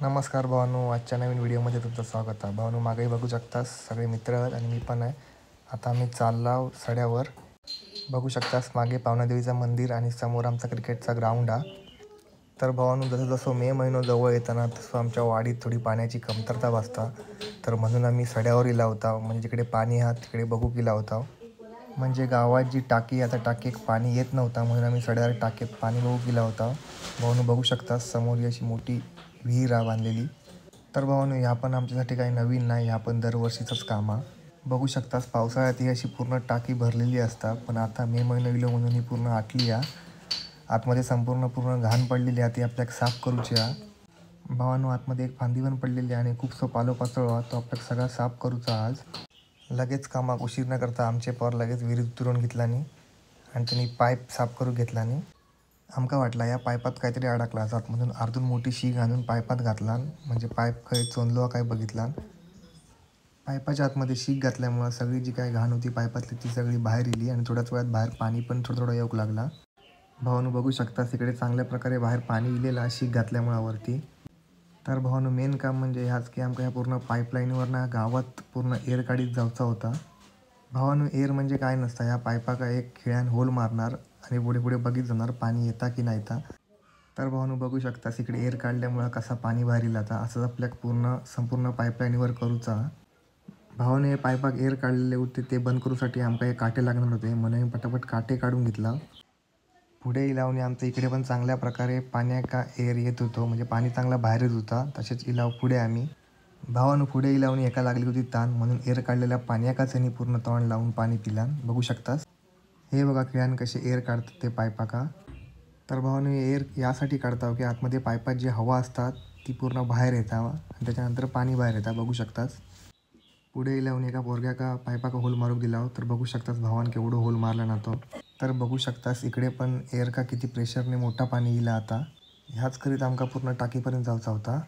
नमस्कार भावानो, आजच्या नवीन व्हिडिओमध्ये तुमचं स्वागत आहे. भावानो, मागेही बघू शकतास सगळे मित्र आहेत आणि मी पण आहे. आता आम्ही चाललो सड्यावर. बघू शकतास मागे पावनादेवीचं मंदिर आणि समोर आमचा क्रिकेटचा ग्राउंड आहे. तर भावानो, जसं मे महिना जवळ येताना तसं आमच्या वाडीत थोडी पाण्याची कमतरता भासता. तर म्हणून आम्ही सड्यावर इला होता, म्हणजे जिकडे पाणी आहे तिकडे बघू गेला होता. म्हणजे गावात जी टाकी आता टाकीत पाणी येत नव्हता, म्हणून आम्ही सड्यावर टाकीत पाणी बघू गेला होता. भावानो, बघू शकतास समोर अशी मोठी विहीर बांधलेली. तर भावानो, ह्या पण आमच्यासाठी काही नवीन नाही, ह्या पण दरवर्षीचंच काम आहे. बघू शकतास पावसाळ्यात ही अशी पूर्ण टाकी भरलेली असतात, पण आता मे महिना इलो म्हणून ही पूर्ण आटली आहे. आतमध्ये पूर्ण घाण पडलेली आहे, ती आपल्याला साफ करूची आहे. भावानो, आतमध्ये एक फांदी पण पडलेली आहे आणि खूपसं पालो पाचळो आहे, तो आपल्याला सगळा साफ करूचा आज. लगेच कामाक उशीर न करता आमचे पर लगेच विहिरीत उतरून घेतल्यानी आणि त्यांनी पाईप साफ करून घेतल्यानी आमका वाटला या पाईपात काहीतरी अडकला जात, म्हणून अर्धून मोठी शीग आणून पाईपात घातला. म्हणजे पाईप काही चोंदलो काय बघितला. पाईपाच्या आतमध्ये शीग घातल्यामुळं सगळी जी काही घाण होती पाईपातली ती सगळी बाहेर इली आणि थोड्याच वेळात बाहेर पाणी पण थोडं येऊ लागला. भावानो, बघू शकता तिकडे चांगल्या प्रकारे बाहेर पाणी इलेला शीग घातल्यामुळं वरती. तर भावानो, मेन काम म्हणजे ह्याच की आमका ह्या पूर्ण पाईपलाईनवरनं गावात पूर्ण एअर काढीत जायचा होता. भावानो, एअर म्हणजे काय नसतं, ह्या पाईपाका एक खिळ्यान होल मारणार आणि पुढे पुढे बघित जाणार पाणी येता की नाही येता. तर भावानो, बघू शकता इकडे एअर काढल्यामुळं कसा पाणी बाहेर इला आता असंच आपल्याला संपूर्ण पाईपलाईनवर करूचा. भावाने हे पाईपाक एअर काढलेले होते ते बंद करूसाठी आमका हे काटे लागणार होते, म्हणून पटापट काटे काढून घेतला. पुढे लावून आमचं इकडे पण चांगल्या प्रकारे पाण्याका एअर येत होतो, म्हणजे पाणी चांगला बाहेर येत होता. तसेच इलाव पुढे आम्ही भावानं पुढे लावून एका लागली होती ताण, म्हणून एअर काढलेल्या पाण्याकाच यांनी पूर्ण तोंड लावून पाणी पिला. बघू शकतास हे बघा खिळ्यान कसे एअर काढतात ते पाईपाका. तर भावानं एअर यासाठी काढता की आतमध्ये पाईपात जी हवा असतात ती पूर्ण बाहेर येतात आणि त्याच्यानंतर पाणी बाहेर येतात. बघू शकतास पुढे लावून एका पोरग्याका पाईपाका होल मारू दिला. तर बघू शकतास भावान केवढं होल मारला ना तो. तर बघू शकतास इकडे पण एअर का किती प्रेशरने मोठा पाणी इला आता. ह्याच करीत आमका पूर्ण टाकीपर्यंत जायचा होता.